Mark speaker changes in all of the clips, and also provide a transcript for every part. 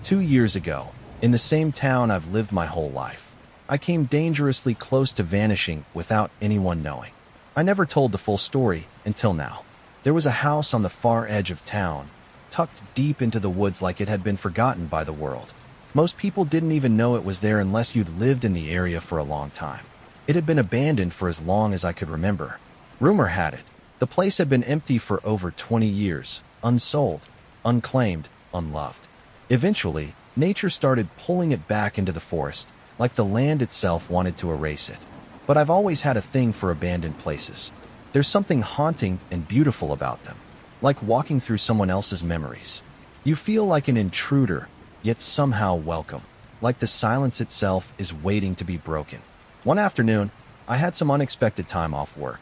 Speaker 1: 2 years ago, in the same town I've lived my whole life, I came dangerously close to vanishing without anyone knowing. I never told the full story until now. There was a house on the far edge of town, tucked deep into the woods like it had been forgotten by the world. Most people didn't even know it was there unless you'd lived in the area for a long time. It had been abandoned for as long as I could remember. Rumor had it, the place had been empty for over 20 years, unsold, unclaimed, unloved. Eventually, nature started pulling it back into the forest, like the land itself wanted to erase it. But I've always had a thing for abandoned places. There's something haunting and beautiful about them, like walking through someone else's memories. You feel like an intruder, yet somehow welcome, like the silence itself is waiting to be broken. One afternoon, I had some unexpected time off work.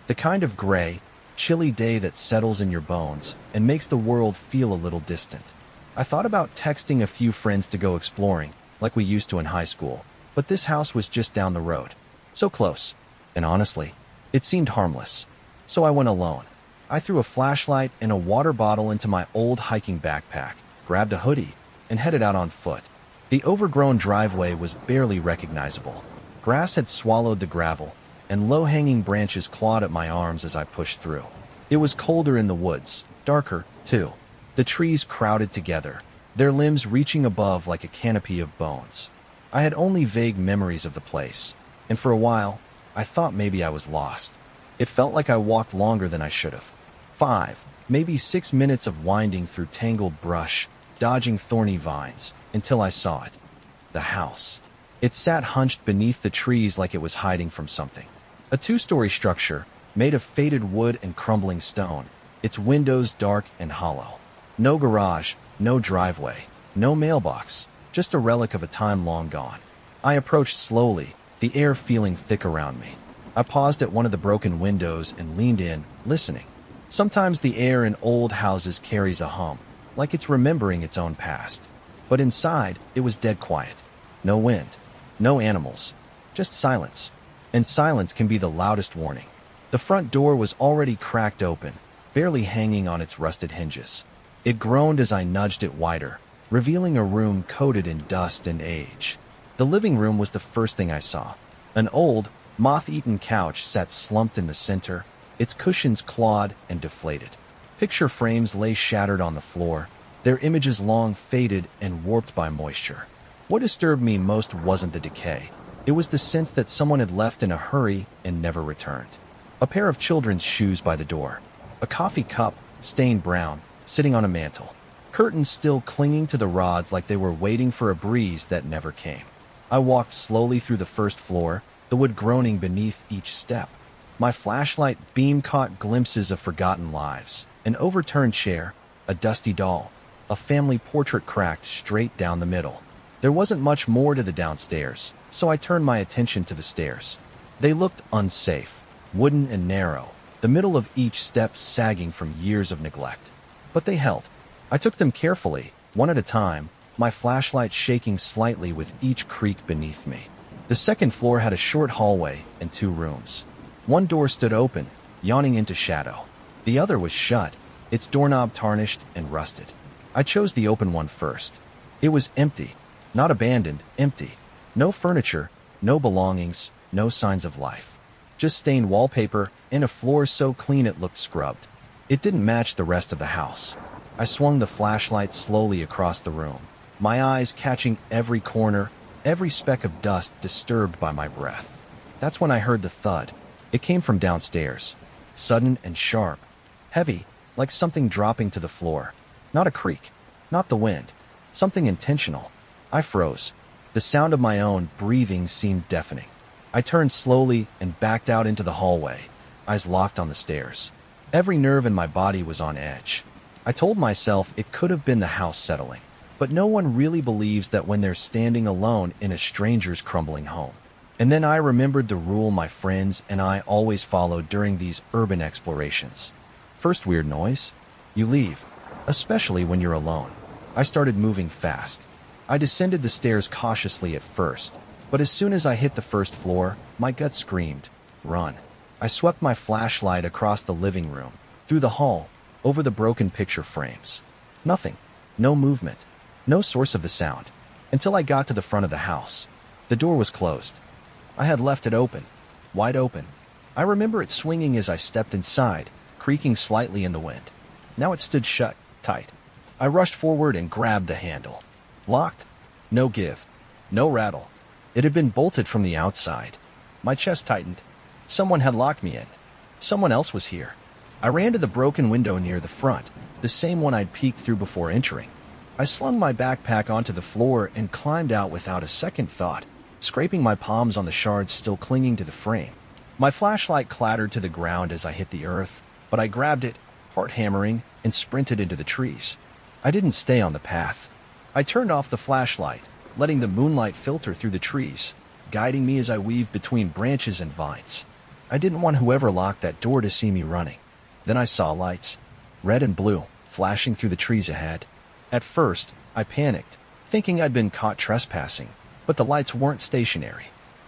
Speaker 1: The kind of gray, chilly day that settles in your bones and makes the world feel a little distant. I thought about texting a few friends to go exploring, like we used to in high school, but this house was just down the road. So close. And honestly, it seemed harmless. So I went alone. I threw a flashlight and a water bottle into my old hiking backpack, grabbed a hoodie, and headed out on foot. The overgrown driveway was barely recognizable. Grass had swallowed the gravel, and low-hanging branches clawed at my arms as I pushed through. It was colder in the woods, darker, too. The trees crowded together, their limbs reaching above like a canopy of bones. I had only vague memories of the place, and for a while, I thought maybe I was lost. It felt like I walked longer than I should have. 5, maybe 6 minutes of winding through tangled brush, dodging thorny vines, until I saw it. The house. It sat hunched beneath the trees like it was hiding from something. A 2-story structure, made of faded wood and crumbling stone, its windows dark and hollow. No garage, no driveway, no mailbox, just a relic of a time long gone. I approached slowly, the air feeling thick around me. I paused at one of the broken windows and leaned in, listening. Sometimes the air in old houses carries a hum, like it's remembering its own past. But inside, it was dead quiet. No wind, no animals, just silence. And silence can be the loudest warning. The front door was already cracked open, barely hanging on its rusted hinges. It groaned as I nudged it wider, revealing a room coated in dust and age. The living room was the first thing I saw. An old, moth-eaten couch sat slumped in the center, its cushions clawed and deflated. Picture frames lay shattered on the floor, their images long faded and warped by moisture. What disturbed me most wasn't the decay. It was the sense that someone had left in a hurry and never returned. A pair of children's shoes by the door. A coffee cup, stained brown, sitting on a mantel. Curtains still clinging to the rods like they were waiting for a breeze that never came. I walked slowly through the first floor, the wood groaning beneath each step. My flashlight beam caught glimpses of forgotten lives. An overturned chair, a dusty doll, a family portrait cracked straight down the middle. There wasn't much more to the downstairs, so I turned my attention to the stairs. They looked unsafe, wooden and narrow, the middle of each step sagging from years of neglect. But they held. I took them carefully, one at a time, my flashlight shaking slightly with each creak beneath me. The second floor had a short hallway and 2 rooms. One door stood open, yawning into shadow. The other was shut, its doorknob tarnished and rusted. I chose the open one first. It was empty, not abandoned, empty. No furniture, no belongings, no signs of life. Just stained wallpaper and a floor so clean it looked scrubbed. It didn't match the rest of the house. I swung the flashlight slowly across the room, my eyes catching every corner, every speck of dust disturbed by my breath. That's when I heard the thud. It came from downstairs, sudden and sharp, heavy, like something dropping to the floor. Not a creak, not the wind, something intentional. I froze. The sound of my own breathing seemed deafening. I turned slowly and backed out into the hallway, eyes locked on the stairs. Every nerve in my body was on edge. I told myself it could have been the house settling, but no one really believes that when they're standing alone in a stranger's crumbling home. And then I remembered the rule my friends and I always followed during these urban explorations. First weird noise, you leave, especially when you're alone. I started moving fast. I descended the stairs cautiously at first, but as soon as I hit the first floor, my gut screamed, run. I swept my flashlight across the living room, through the hall, over the broken picture frames. Nothing. No movement. No source of the sound, until I got to the front of the house. The door was closed. I had left it open, wide open. I remember it swinging as I stepped inside, creaking slightly in the wind. Now it stood shut, tight. I rushed forward and grabbed the handle. Locked? No give. No rattle. It had been bolted from the outside. My chest tightened. Someone had locked me in. Someone else was here. I ran to the broken window near the front, the same one I'd peeked through before entering. I slung my backpack onto the floor and climbed out without a second thought, scraping my palms on the shards still clinging to the frame. My flashlight clattered to the ground as I hit the earth, but I grabbed it, heart hammering, and sprinted into the trees. I didn't stay on the path. I turned off the flashlight, letting the moonlight filter through the trees, guiding me as I weaved between branches and vines. I didn't want whoever locked that door to see me running. Then I saw lights, red and blue, flashing through the trees ahead. At first, I panicked, thinking I'd been caught trespassing, but the lights weren't stationary.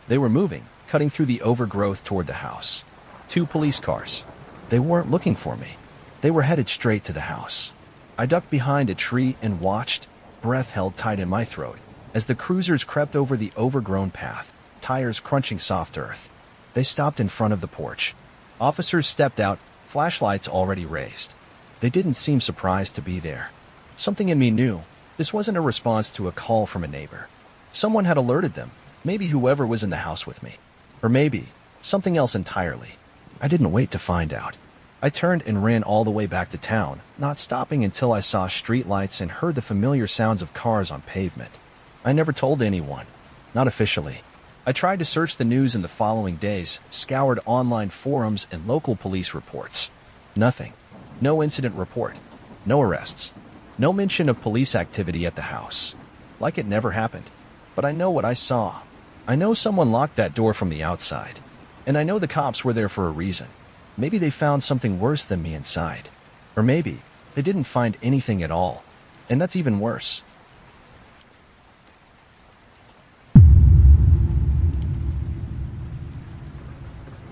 Speaker 1: They were moving, cutting through the overgrowth toward the house. 2 police cars. They weren't looking for me. They were headed straight to the house. I ducked behind a tree and watched, breath held tight in my throat, as the cruisers crept over the overgrown path, tires crunching soft earth. They stopped in front of the porch. Officers stepped out, flashlights already raised. They didn't seem surprised to be there. Something in me knew this wasn't a response to a call from a neighbor. Someone had alerted them, maybe whoever was in the house with me. Or maybe something else entirely. I didn't wait to find out. I turned and ran all the way back to town, not stopping until I saw streetlights and heard the familiar sounds of cars on pavement. I never told anyone, not officially. I tried to search the news in the following days, scoured online forums and local police reports. Nothing. No incident report. No arrests. No mention of police activity at the house. Like it never happened. But I know what I saw. I know someone locked that door from the outside. And I know the cops were there for a reason. Maybe they found something worse than me inside. Or maybe they didn't find anything at all. And that's even worse.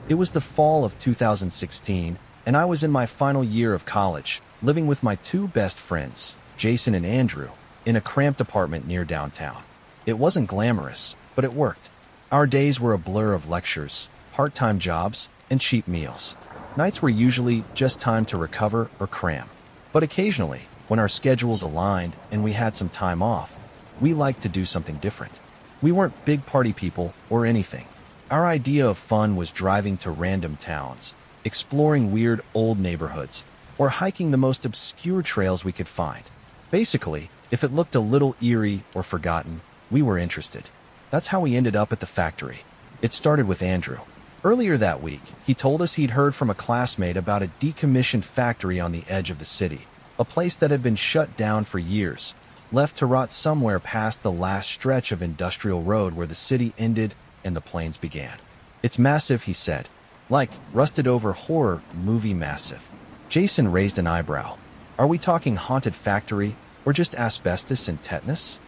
Speaker 1: It was the fall of 2016, and I was in my final year of college, living with my 2 best friends, Jason and Andrew, in a cramped apartment near downtown. It wasn't glamorous, but it worked. Our days were a blur of lectures, part-time jobs, and cheap meals. Nights were usually just time to recover or cram. But occasionally, when our schedules aligned and we had some time off, we liked to do something different. We weren't big party people or anything. Our idea of fun was driving to random towns, exploring weird old neighborhoods, or hiking the most obscure trails we could find. Basically, if it looked a little eerie or forgotten, we were interested. That's how we ended up at the factory. It started with Andrew. Earlier that week, he told us he'd heard from a classmate about a decommissioned factory on the edge of the city, a place that had been shut down for years, left to rot somewhere past the last stretch of industrial road where the city ended and the plains began. It's massive, he said. Like rusted-over horror movie massive. Jason raised an eyebrow. Are we talking haunted factory or just asbestos and tetanus?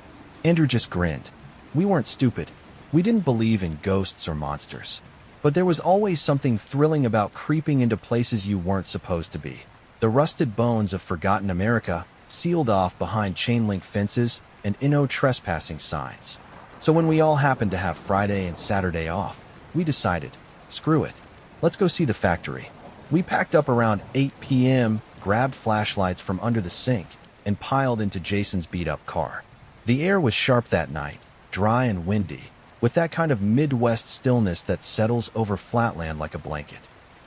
Speaker 1: Andrew just grinned. We weren't stupid. We didn't believe in ghosts or monsters. But there was always something thrilling about creeping into places you weren't supposed to be. The rusted bones of forgotten America, sealed off behind chain-link fences and no trespassing signs. So when we all happened to have Friday and Saturday off, we decided, screw it. Let's go see the factory. We packed up around 8 p.m., grabbed flashlights from under the sink, and piled into Jason's beat-up car. The air was sharp that night, dry and windy, with that kind of Midwest stillness that settles over flatland like a blanket.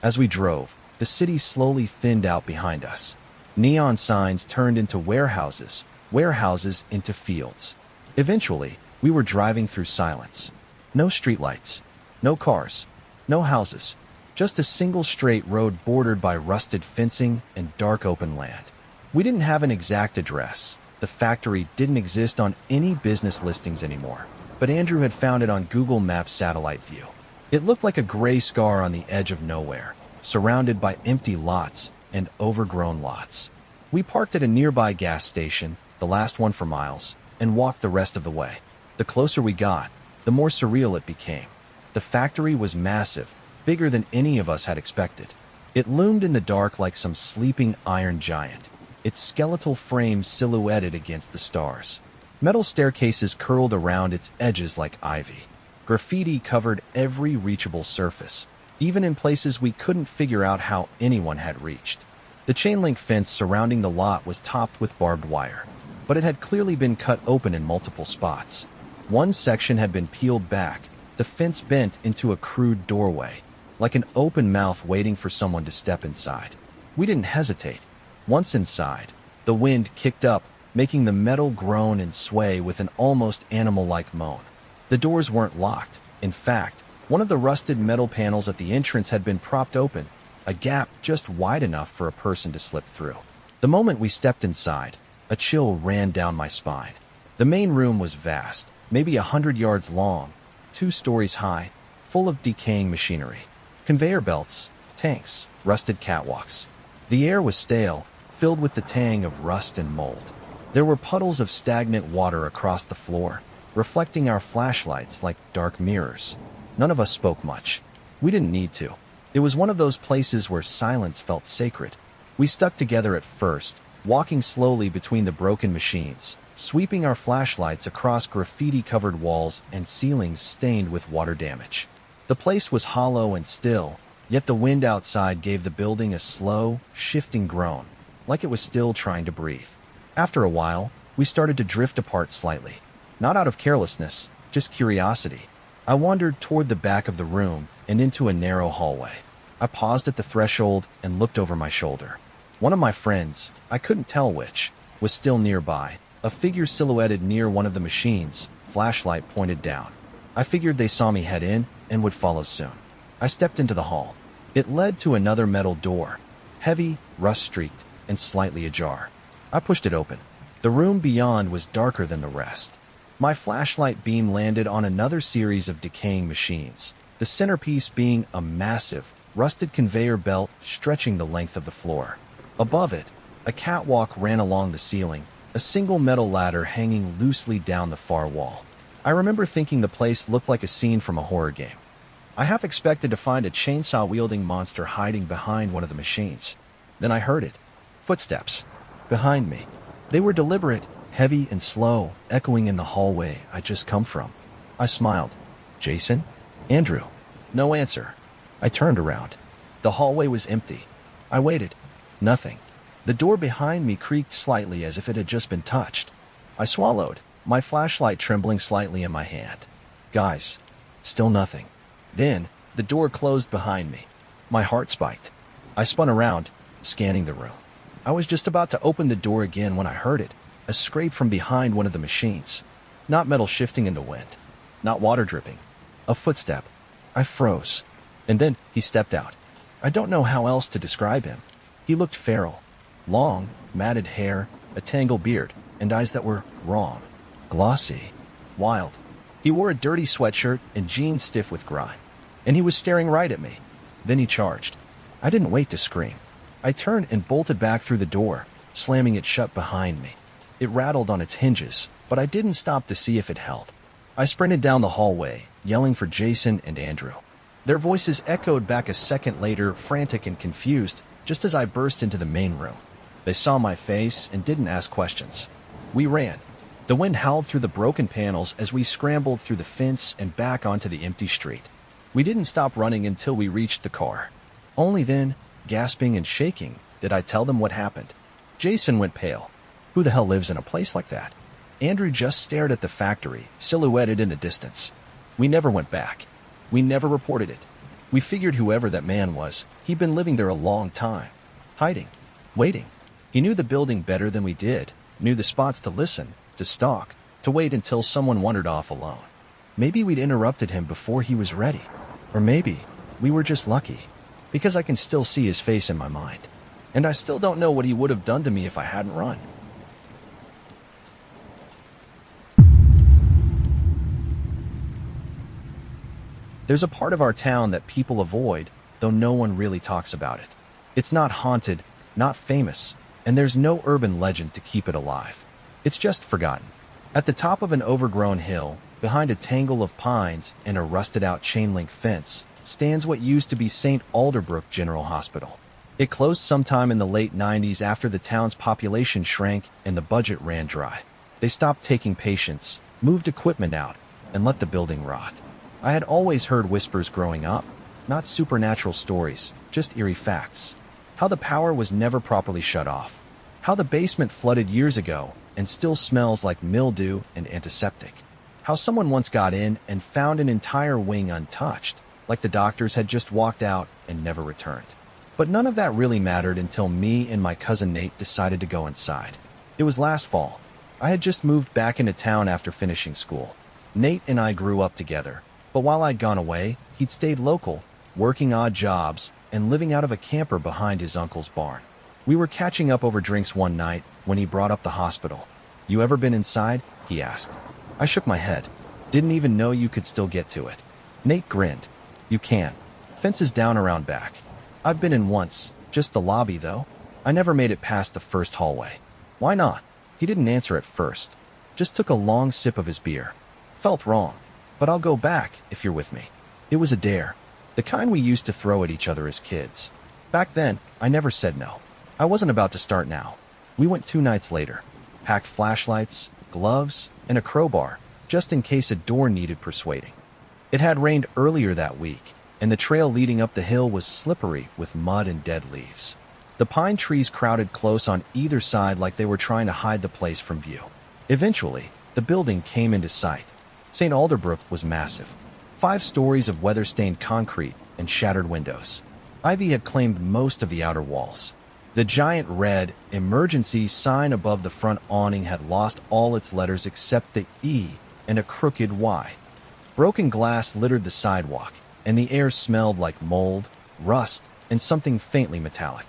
Speaker 1: As we drove, the city slowly thinned out behind us. Neon signs turned into warehouses, warehouses into fields. Eventually, we were driving through silence. No streetlights, no cars, no houses, just a single straight road bordered by rusted fencing and dark open land. We didn't have an exact address. The factory didn't exist on any business listings anymore, but Andrew had found it on Google Maps satellite view. It looked like a gray scar on the edge of nowhere, surrounded by empty lots and overgrown lots. We parked at a nearby gas station, the last one for miles, and walked the rest of the way. The closer we got, the more surreal it became. The factory was massive, bigger than any of us had expected. It loomed in the dark like some sleeping iron giant, its skeletal frame silhouetted against the stars. Metal staircases curled around its edges like ivy. Graffiti covered every reachable surface, even in places we couldn't figure out how anyone had reached. The chain-link fence surrounding the lot was topped with barbed wire, but it had clearly been cut open in multiple spots. One section had been peeled back, the fence bent into a crude doorway, like an open mouth waiting for someone to step inside. We didn't hesitate. Once inside, the wind kicked up, making the metal groan and sway with an almost animal-like moan. The doors weren't locked. In fact, one of the rusted metal panels at the entrance had been propped open, a gap just wide enough for a person to slip through. The moment we stepped inside, a chill ran down my spine. The main room was vast, maybe 100 yards long, 2 stories high, full of decaying machinery. Conveyor belts, tanks, rusted catwalks. The air was stale, filled with the tang of rust and mold. There were puddles of stagnant water across the floor, reflecting our flashlights like dark mirrors. None of us spoke much. We didn't need to. It was one of those places where silence felt sacred. We stuck together at first, walking slowly between the broken machines, sweeping our flashlights across graffiti-covered walls and ceilings stained with water damage. The place was hollow and still, yet the wind outside gave the building a slow, shifting groan, like it was still trying to breathe. After a while, we started to drift apart slightly. Not out of carelessness, just curiosity. I wandered toward the back of the room and into a narrow hallway. I paused at the threshold and looked over my shoulder. One of my friends, I couldn't tell which, was still nearby, a figure silhouetted near one of the machines, flashlight pointed down. I figured they saw me head in and would follow soon. I stepped into the hall. It led to another metal door, heavy, rust-streaked, and slightly ajar. I pushed it open. The room beyond was darker than the rest. My flashlight beam landed on another series of decaying machines, the centerpiece being a massive, rusted conveyor belt stretching the length of the floor. Above it, a catwalk ran along the ceiling, a single metal ladder hanging loosely down the far wall. I remember thinking the place looked like a scene from a horror game. I half expected to find a chainsaw-wielding monster hiding behind one of the machines. Then I heard it. Footsteps. Behind me. They were deliberate, heavy and slow, echoing in the hallway I'd just come from. I smiled. Jason? Andrew? No answer. I turned around. The hallway was empty. I waited. Nothing. The door behind me creaked slightly as if it had just been touched. I swallowed, my flashlight trembling slightly in my hand. Guys, still nothing. Then, the door closed behind me. My heart spiked. I spun around, scanning the room. I was just about to open the door again when I heard it, a scrape from behind one of the machines. Not metal shifting in the wind. Not water dripping. A footstep. I froze. And then he stepped out. I don't know how else to describe him. He looked feral. Long, matted hair, a tangled beard, and eyes that were wrong. Glossy. Wild. He wore a dirty sweatshirt and jeans stiff with grime. And he was staring right at me. Then he charged. I didn't wait to scream. I turned and bolted back through the door, slamming it shut behind me. It rattled on its hinges, but I didn't stop to see if it held. I sprinted down the hallway, yelling for Jason and Andrew. Their voices echoed back a second later, frantic and confused, just as I burst into the main room. They saw my face and didn't ask questions. We ran. The wind howled through the broken panels as we scrambled through the fence and back onto the empty street. We didn't stop running until we reached the car. Only then, gasping and shaking, did I tell them what happened. Jason went pale. Who the hell lives in a place like that? Andrew just stared at the factory, silhouetted in the distance. We never went back. We never reported it. We figured whoever that man was, he'd been living there a long time. Hiding. Waiting. He knew the building better than we did, knew the spots to listen, to stalk, to wait until someone wandered off alone. Maybe we'd interrupted him before he was ready. Or maybe we were just lucky, because I can still see his face in my mind. And I still don't know what he would have done to me if I hadn't run. There's a part of our town that people avoid, though no one really talks about it. It's not haunted, not famous, and there's no urban legend to keep it alive. It's just forgotten. At the top of an overgrown hill, behind a tangle of pines and a rusted-out chain-link fence, stands what used to be St. Alderbrook General Hospital. It closed sometime in the late 90s after the town's population shrank and the budget ran dry. They stopped taking patients, moved equipment out, and let the building rot. I had always heard whispers growing up, not supernatural stories, just eerie facts. How the power was never properly shut off. How the basement flooded years ago and still smells like mildew and antiseptic. How someone once got in and found an entire wing untouched, like the doctors had just walked out and never returned. But none of that really mattered until me and my cousin Nate decided to go inside. It was last fall. I had just moved back into town after finishing school. Nate and I grew up together, but while I'd gone away, he'd stayed local, working odd jobs and living out of a camper behind his uncle's barn. We were catching up over drinks one night when he brought up the hospital. "You ever been inside?" he asked. I shook my head. "Didn't even know you could still get to it." Nate grinned. "You can. Fences down around back. I've been in once, just the lobby though. I never made it past the first hallway." "Why not?" He didn't answer at first. Just took a long sip of his beer. "Felt wrong. But I'll go back if you're with me." It was a dare. The kind we used to throw at each other as kids. Back then, I never said no. I wasn't about to start now. We went 2 nights later. Packed flashlights, gloves, and a crowbar, just in case a door needed persuading. It had rained earlier that week, and the trail leading up the hill was slippery with mud and dead leaves. The pine trees crowded close on either side like they were trying to hide the place from view. Eventually, the building came into sight. St. Alderbrook was massive. 5 stories of weather-stained concrete and shattered windows. Ivy had claimed most of the outer walls. The giant red emergency sign above the front awning had lost all its letters except the E and a crooked Y. Broken glass littered the sidewalk, and the air smelled like mold, rust, and something faintly metallic.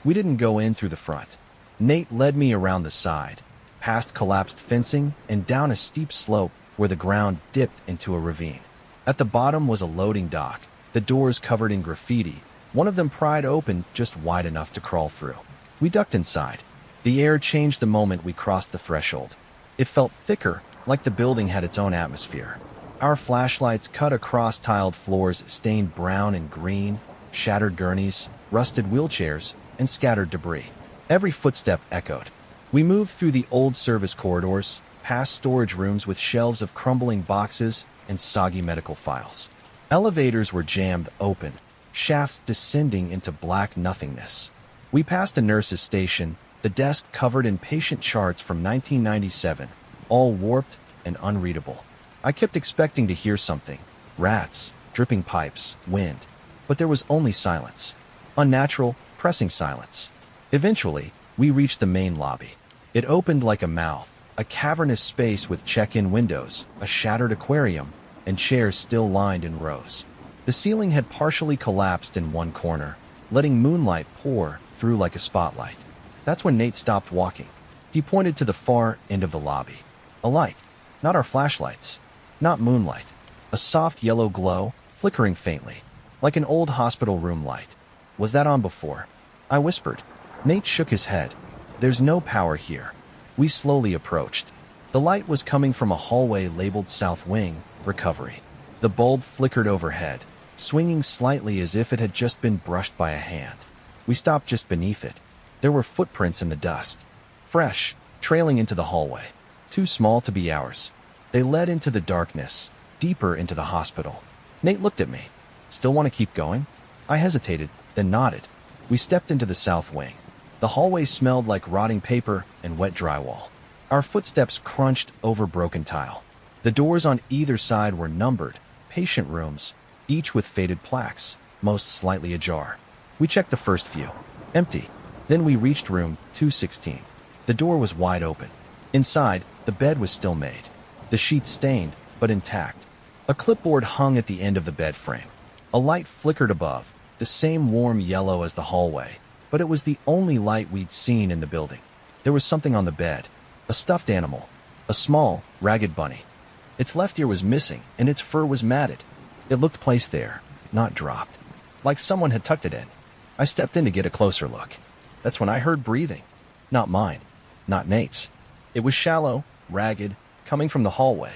Speaker 1: We didn't go in through the front. Nate led me around the side, past collapsed fencing and down a steep slope where the ground dipped into a ravine. At the bottom was a loading dock, the doors covered in graffiti, one of them pried open just wide enough to crawl through. We ducked inside. The air changed the moment we crossed the threshold. It felt thicker, like the building had its own atmosphere. Our flashlights cut across tiled floors stained brown and green, shattered gurneys, rusted wheelchairs, and scattered debris. Every footstep echoed. We moved through the old service corridors, past storage rooms with shelves of crumbling boxes and soggy medical files. Elevators were jammed open, shafts descending into black nothingness. We passed a nurse's station, the desk covered in patient charts from 1997, all warped and unreadable. I kept expecting to hear something. Rats, dripping pipes, wind. But there was only silence. Unnatural, pressing silence. Eventually, we reached the main lobby. It opened like a mouth, a cavernous space with check-in windows, a shattered aquarium, and chairs still lined in rows. The ceiling had partially collapsed in one corner, letting moonlight pour through like a spotlight. That's when Nate stopped walking. He pointed to the far end of the lobby. A light. Not our flashlights. Not moonlight. A soft yellow glow, flickering faintly, like an old hospital room light. Was that on before? I whispered. Nate shook his head. There's no power here. We slowly approached. The light was coming from a hallway labeled South Wing, Recovery. The bulb flickered overhead, swinging slightly as if it had just been brushed by a hand. We stopped just beneath it. There were footprints in the dust. Fresh, trailing into the hallway. Too small to be ours. They led into the darkness, deeper into the hospital. Nate looked at me. Still want to keep going? I hesitated, then nodded. We stepped into the South Wing. The hallway smelled like rotting paper and wet drywall. Our footsteps crunched over broken tile. The doors on either side were numbered, patient rooms, each with faded plaques, most slightly ajar. We checked the first few. Empty. Then we reached room 216. The door was wide open. Inside, the bed was still made. The sheets stained, but intact. A clipboard hung at the end of the bed frame. A light flickered above, the same warm yellow as the hallway, but it was the only light we'd seen in the building. There was something on the bed. A stuffed animal. A small, ragged bunny. Its left ear was missing, and its fur was matted. It looked placed there, not dropped. Like someone had tucked it in. I stepped in to get a closer look. That's when I heard breathing. Not mine. Not Nate's. It was shallow, ragged, coming from the hallway.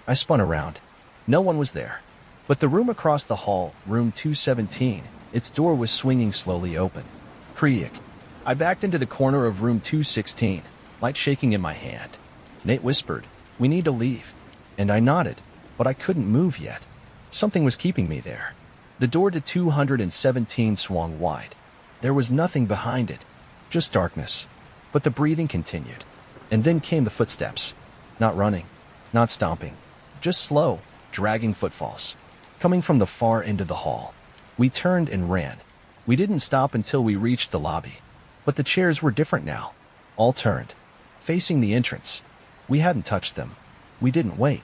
Speaker 1: I spun around. No one was there. But the room across the hall, room 217, its door was swinging slowly open. Creak. I backed into the corner of room 216, light shaking in my hand. Nate whispered, "We need to leave." And I nodded, but I couldn't move yet. Something was keeping me there. The door to 217 swung wide. There was nothing behind it, just darkness. But the breathing continued. And then came the footsteps. Not running, not stomping, just slow, dragging footfalls, coming from the far end of the hall. We turned and ran. We didn't stop until we reached the lobby. But the chairs were different now. All turned, facing the entrance. We hadn't touched them. We didn't wait.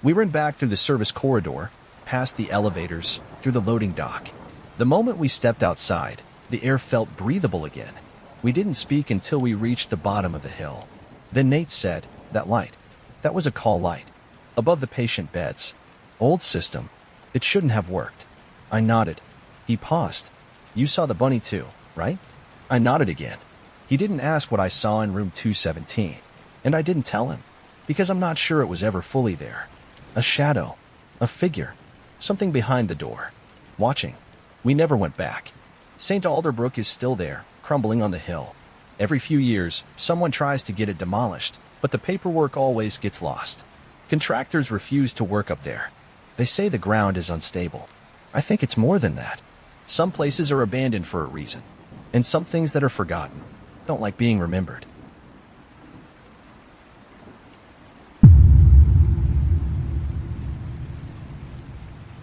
Speaker 1: We ran back through the service corridor, past the elevators, through the loading dock. The moment we stepped outside, the air felt breathable again. We didn't speak until we reached the bottom of the hill. Then Nate said, "That light. That was a call light. Above the patient beds. Old system. It shouldn't have worked." I nodded. He paused. "You saw the bunny too, right?" I nodded again. He didn't ask what I saw in room 217. And I didn't tell him. Because I'm not sure it was ever fully there. A shadow. A figure. Something behind the door. Watching. We never went back. St. Alderbrook is still there, crumbling on the hill. Every few years, someone tries to get it demolished, but the paperwork always gets lost. Contractors refuse to work up there. They say the ground is unstable. I think it's more than that. Some places are abandoned for a reason, and some things that are forgotten don't like being remembered.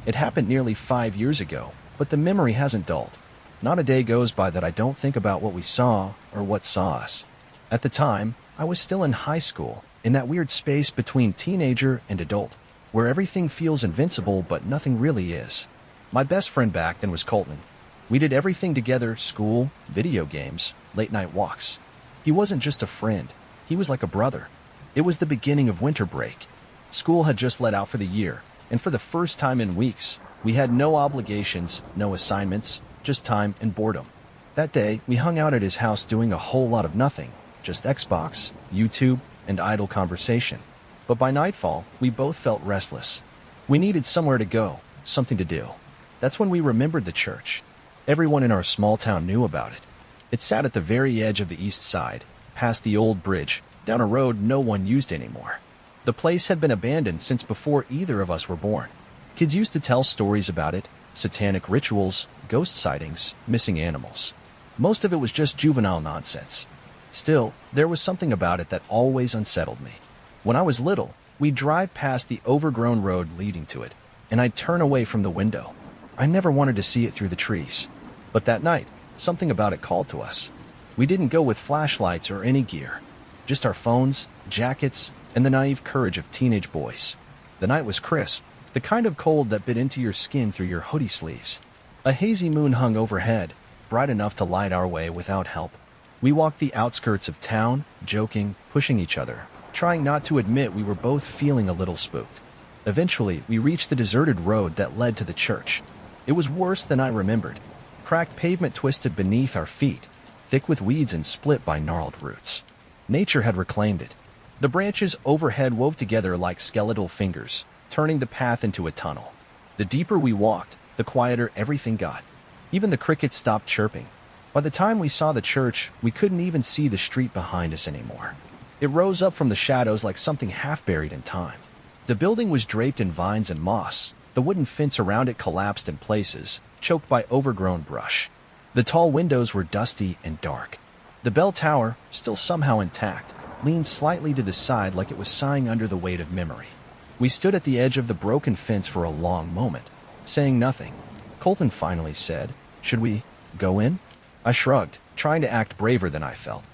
Speaker 1: It happened nearly 5 years ago, but the memory hasn't dulled. Not a day goes by that I don't think about what we saw or what saw us. At the time, I was still in high school, in that weird space between teenager and adult, where everything feels invincible but nothing really is. My best friend back then was Colton. We did everything together: school, video games, late-night walks. He wasn't just a friend, he was like a brother. It was the beginning of winter break. School had just let out for the year, and for the first time in weeks, we had no obligations, no assignments, just time and boredom. That day, we hung out at his house doing a whole lot of nothing, just Xbox, YouTube, and idle conversation. But by nightfall, we both felt restless. We needed somewhere to go, something to do. That's when we remembered the church. Everyone in our small town knew about it. It sat at the very edge of the east side, past the old bridge, down a road no one used anymore. The place had been abandoned since before either of us were born. Kids used to tell stories about it: satanic rituals, ghost sightings, missing animals. Most of it was just juvenile nonsense. Still, there was something about it that always unsettled me. When I was little, we'd drive past the overgrown road leading to it, and I'd turn away from the window. I never wanted to see it through the trees. But that night, something about it called to us. We didn't go with flashlights or any gear, just our phones, jackets, and the naive courage of teenage boys. The night was crisp, the kind of cold that bit into your skin through your hoodie sleeves. A hazy moon hung overhead, bright enough to light our way without help. We walked the outskirts of town, joking, pushing each other, trying not to admit we were both feeling a little spooked. Eventually, we reached the deserted road that led to the church. It was worse than I remembered. Cracked pavement twisted beneath our feet, thick with weeds and split by gnarled roots. Nature had reclaimed it. The branches overhead wove together like skeletal fingers, turning the path into a tunnel. The deeper we walked, the quieter everything got. Even the crickets stopped chirping. By the time we saw the church, we couldn't even see the street behind us anymore. It rose up from the shadows like something half buried in time. The building was draped in vines and moss. The wooden fence around it collapsed in places, choked by overgrown brush. The tall windows were dusty and dark. The bell tower, still somehow intact, leaned slightly to the side like it was sighing under the weight of memory. We stood at the edge of the broken fence for a long moment, saying nothing. Colton finally said, "Should we go in?" I shrugged, trying to act braver than I felt.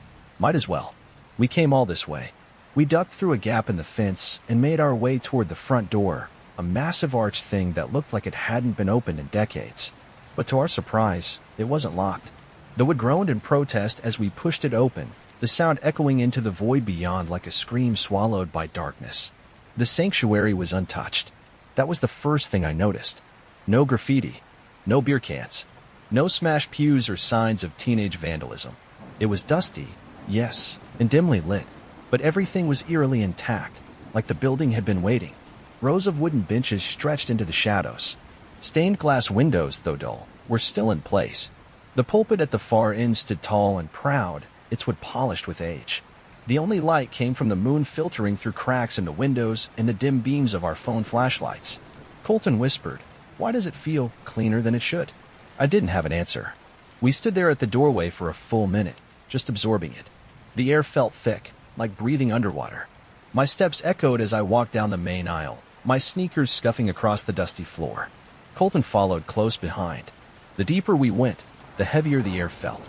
Speaker 1: Might as well. We came all this way. We ducked through a gap in the fence and made our way toward the front door, a massive arched thing that looked like it hadn't been opened in decades. But to our surprise, it wasn't locked. The wood groaned in protest as we pushed it open, the sound echoing into the void beyond like a scream swallowed by darkness. The sanctuary was untouched. That was the first thing I noticed. No graffiti, no beer cans, no smashed pews or signs of teenage vandalism. It was dusty, yes, and dimly lit, but everything was eerily intact, like the building had been waiting. Rows of wooden benches stretched into the shadows. Stained glass windows, though dull, were still in place. The pulpit at the far end stood tall and proud, its wood polished with age. The only light came from the moon filtering through cracks in the windows and the dim beams of our phone flashlights. Colton whispered, "Why does it feel cleaner than it should?" I didn't have an answer. We stood there at the doorway for a full minute, just absorbing it. The air felt thick, like breathing underwater. My steps echoed as I walked down the main aisle, my sneakers scuffing across the dusty floor. Colton followed close behind. The deeper we went, the heavier the air felt,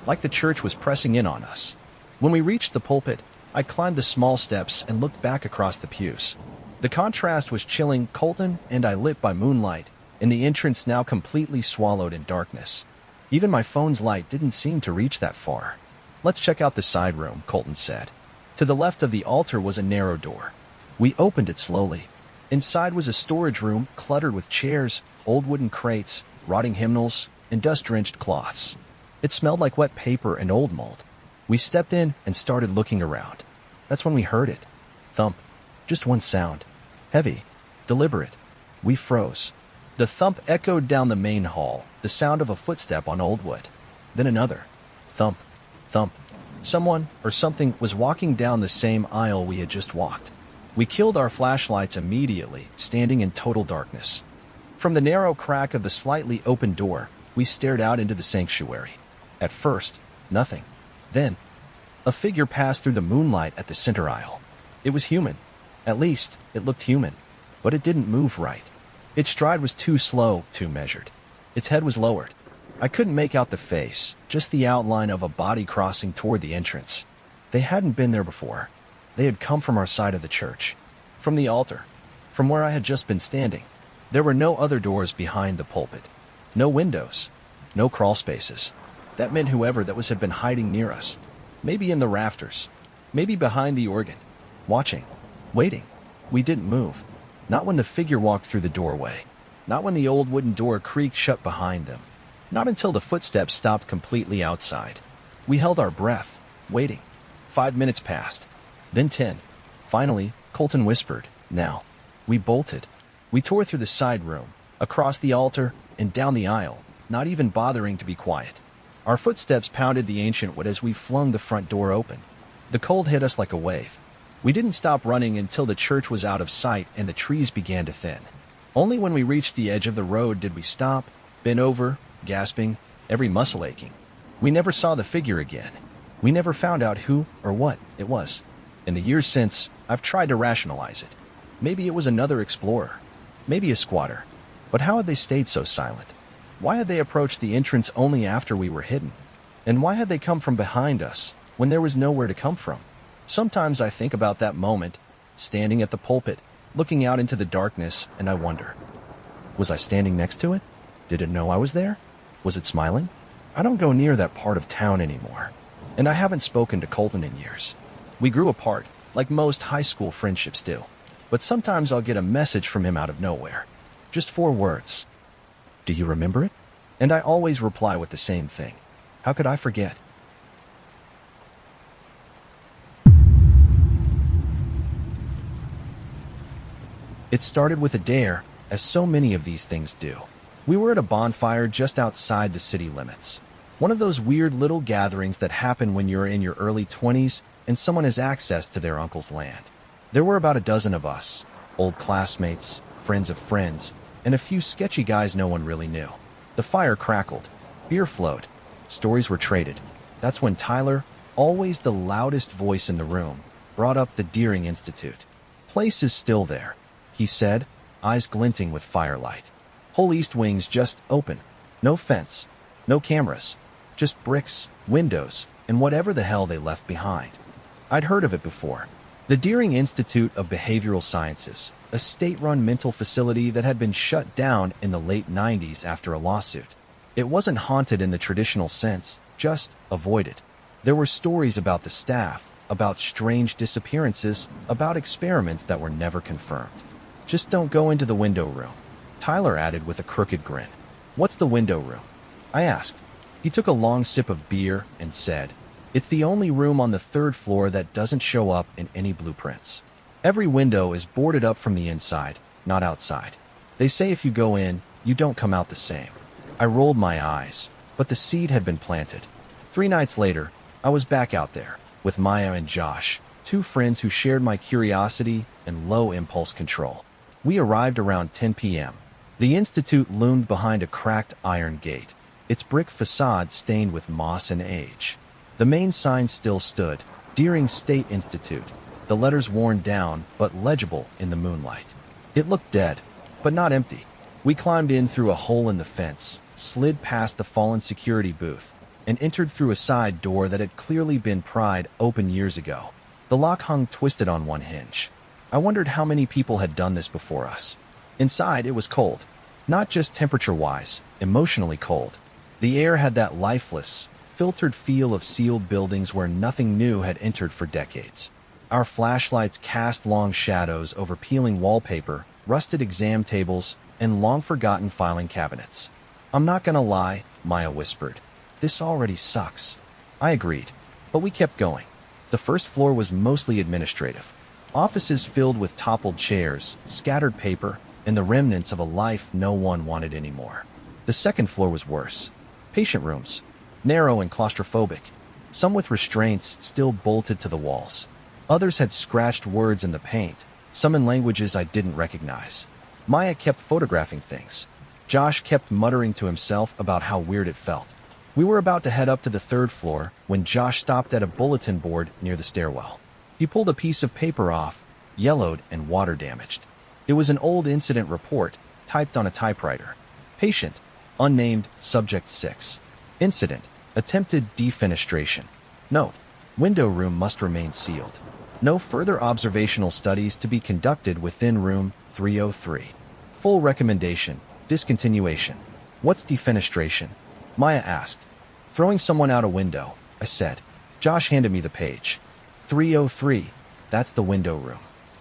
Speaker 1: like the church was pressing in on us. When we reached the pulpit, I climbed the small steps and looked back across the pews. The contrast was chilling. Colton and I lit by moonlight, and the entrance now completely swallowed in darkness. Even my phone's light didn't seem to reach that far. "Let's check out the side room," Colton said. To the left of the altar was a narrow door. We opened it slowly. Inside was a storage room cluttered with chairs, old wooden crates, rotting hymnals, and dust-drenched cloths. It smelled like wet paper and old mold. We stepped in and started looking around. That's when we heard it. Thump. Just one sound. Heavy. Deliberate. We froze. The thump echoed down the main hall, the sound of a footstep on old wood. Then another. Thump. Thump. Someone or something was walking down the same aisle we had just walked. We killed our flashlights immediately, standing in total darkness. From the narrow crack of the slightly open door, we stared out into the sanctuary. At first, nothing. Then, a figure passed through the moonlight at the center aisle. It was human. At least, it looked human. But it didn't move right. Its stride was too slow, too measured. Its head was lowered. I couldn't make out the face, just the outline of a body crossing toward the entrance. They hadn't been there before. They had come from our side of the church. From the altar. From where I had just been standing. There were no other doors behind the pulpit. No windows. No crawl spaces. That meant whoever that was had been hiding near us. Maybe in the rafters. Maybe behind the organ. Watching. Waiting. We didn't move. Not when the figure walked through the doorway. Not when the old wooden door creaked shut behind them. Not until the footsteps stopped completely outside. We held our breath, waiting. 5 minutes passed. Then 10. Finally, Colton whispered, "Now." We bolted. We tore through the side room, across the altar, and down the aisle, not even bothering to be quiet. Our footsteps pounded the ancient wood as we flung the front door open. The cold hit us like a wave. We didn't stop running until the church was out of sight and the trees began to thin. Only when we reached the edge of the road did we stop, bent over, gasping, every muscle aching. We never saw the figure again. We never found out who or what it was. In the years since, I've tried to rationalize it. Maybe it was another explorer. Maybe a squatter. But how had they stayed so silent? Why had they approached the entrance only after we were hidden? And why had they come from behind us, when there was nowhere to come from? Sometimes I think about that moment, standing at the pulpit, looking out into the darkness, and I wonder, was I standing next to it? Did it know I was there? Was it smiling? I don't go near that part of town anymore, and I haven't spoken to Colton in years. We grew apart, like most high school friendships do, but sometimes I'll get a message from him out of nowhere. Just 4 words. "Do you remember it?" And I always reply with the same thing. How could I forget? It started with a dare, as so many of these things do. We were at a bonfire just outside the city limits. One of those weird little gatherings that happen when you're in your early 20s and someone has access to their uncle's land. There were about a dozen of us, old classmates, friends of friends, and a few sketchy guys no one really knew. The fire crackled. Beer flowed. Stories were traded. That's when Tyler, always the loudest voice in the room, brought up the Deering Institute. "Place is still there," he said, eyes glinting with firelight. "Whole east wing's just open. No fence. No cameras. Just bricks, windows, and whatever the hell they left behind." I'd heard of it before. The Deering Institute of Behavioral Sciences, a state-run mental facility that had been shut down in the late 90s after a lawsuit. It wasn't haunted in the traditional sense, just avoided. There were stories about the staff, about strange disappearances, about experiments that were never confirmed. "Just don't go into the window room," Tyler added with a crooked grin. "What's the window room?" I asked. He took a long sip of beer and said, "It's the only room on the 3rd floor that doesn't show up in any blueprints. Every window is boarded up from the inside, not outside. They say if you go in, you don't come out the same." I rolled my eyes, but the seed had been planted. 3 nights later, I was back out there. with Maya and Josh, two friends who shared my curiosity and low impulse control. We arrived around 10 p.m. The institute loomed behind a cracked iron gate, its brick facade stained with moss and age. The main sign still stood, Deering State Institute, the letters worn down but legible in the moonlight. It looked dead, but not empty. We climbed in through a hole in the fence, slid past the fallen security booth, and entered through a side door that had clearly been pried open years ago. The lock hung twisted on one hinge. I wondered how many people had done this before us. Inside, it was cold. Not just temperature-wise, emotionally cold. The air had that lifeless, filtered feel of sealed buildings where nothing new had entered for decades. Our flashlights cast long shadows over peeling wallpaper, rusted exam tables, and long-forgotten filing cabinets. "I'm not gonna lie," Maya whispered. "This already sucks." I agreed, but we kept going. The first floor was mostly administrative. Offices filled with toppled chairs, scattered paper, and the remnants of a life no one wanted anymore. The second floor was worse. Patient rooms, narrow and claustrophobic, some with restraints still bolted to the walls. Others had scratched words in the paint, some in languages I didn't recognize. Maya kept photographing things. Josh kept muttering to himself about how weird it felt. We were about to head up to the third floor when Josh stopped at a bulletin board near the stairwell. He pulled a piece of paper off, yellowed and water-damaged. It was an old incident report, typed on a typewriter. Patient, unnamed, subject 6. Incident, attempted defenestration. Note, window room must remain sealed. No further observational studies to be conducted within room 303. Full recommendation, discontinuation. What's defenestration? Maya asked. Throwing someone out a window, I said. Josh handed me the page. 303, that's the window room.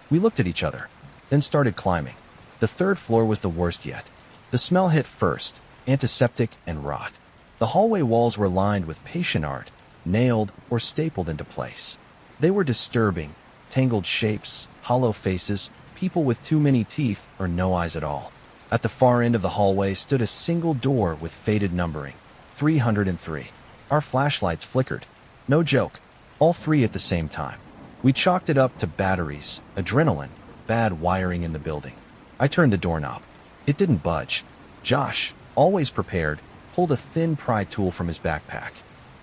Speaker 1: We looked at each other, then started climbing. The third floor was the worst yet. The smell hit first, antiseptic and rot. The hallway walls were lined with patient art, nailed or stapled into place. They were disturbing, tangled shapes, hollow faces, people with too many teeth or no eyes at all. At the far end of the hallway stood a single door with faded numbering, 303. Our flashlights flickered. No joke, all three at the same time. We chalked it up to batteries, adrenaline, bad wiring in the building. I turned the doorknob. It didn't budge. Josh, always prepared, pulled a thin pry tool from his backpack.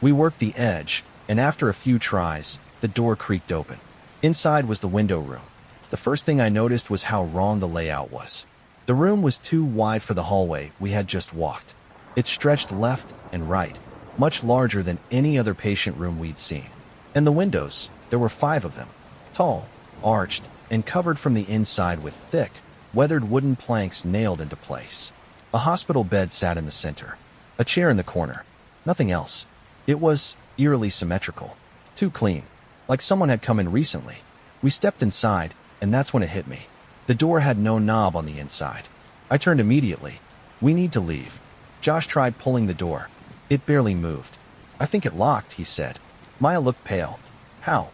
Speaker 1: We worked the edge, and after a few tries, the door creaked open. Inside was the window room. The first thing I noticed was how wrong the layout was. The room was too wide for the hallway we had just walked. It stretched left and right, much larger than any other patient room we'd seen. And the windows, there were 5 of them, tall, arched, and covered from the inside with thick, weathered wooden planks nailed into place. A hospital bed sat in the center, a chair in the corner, nothing else. It was eerily symmetrical, too clean, like someone had come in recently. We stepped inside, and that's when it hit me. The door had no knob on the inside. I turned immediately. We need to leave. Josh tried pulling the door. It barely moved. I think it locked, he said. Maya looked pale. How?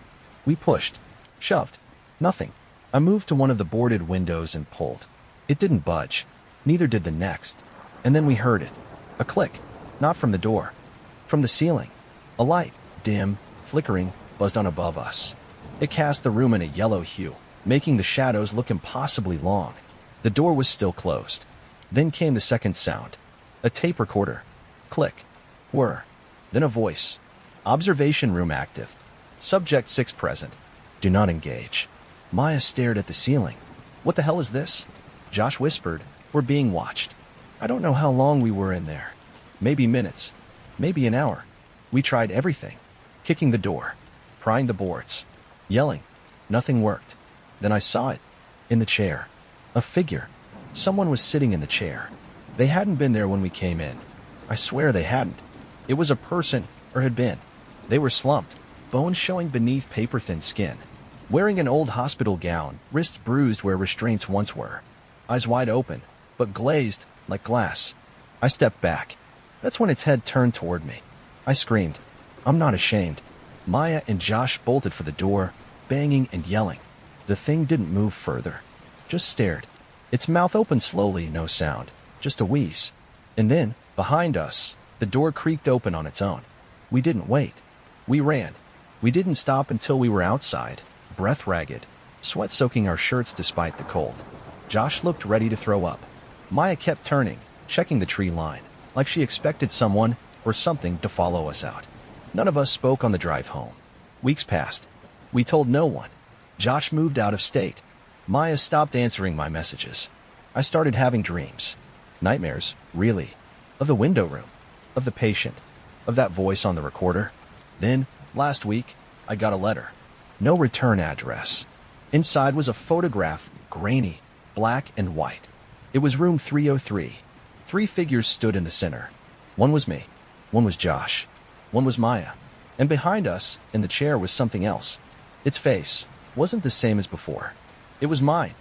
Speaker 1: We pushed. Shoved. Nothing. I moved to one of the boarded windows and pulled. It didn't budge. Neither did the next. And then we heard it. A click. Not from the door. From the ceiling. A light, dim, flickering, buzzed on above us. It cast the room in a yellow hue, making the shadows look impossibly long. The door was still closed. Then came the second sound. A tape recorder. Click. Whir. Then a voice. Observation room active. Subject 6 present. Do not engage. Maya stared at the ceiling. What the hell is this? Josh whispered. We're being watched. I don't know how long we were in there. Maybe minutes. Maybe an hour. We tried everything. Kicking the door. Prying the boards. Yelling. Nothing worked. Then I saw it. In the chair. A figure. Someone was sitting in the chair. They hadn't been there when we came in. I swear they hadn't. It was a person, or had been. They were slumped, bones showing beneath paper-thin skin. Wearing an old hospital gown, wrists bruised where restraints once were. Eyes wide open, but glazed, like glass. I stepped back. That's when its head turned toward me. I screamed. I'm not ashamed. Maya and Josh bolted for the door, banging and yelling. The thing didn't move further. Just stared. Its mouth opened slowly, no sound. Just a wheeze. And then, behind us, the door creaked open on its own. We didn't wait. We ran. We didn't stop until we were outside, breath ragged, sweat soaking our shirts despite the cold. Josh looked ready to throw up. Maya kept turning, checking the tree line, like she expected someone or something to follow us out. None of us spoke on the drive home. Weeks passed. We told no one. Josh moved out of state. Maya stopped answering my messages. I started having dreams. Nightmares, really. Of the window room. Of the patient. Of that voice on the recorder. Then, last week, I got a letter. No return address. Inside was a photograph, grainy, black and white. It was room 303. 3 figures stood in the center. One was me. One was Josh. One was Maya. And behind us, in the chair, was something else. Its face wasn't the same as before. It was mine.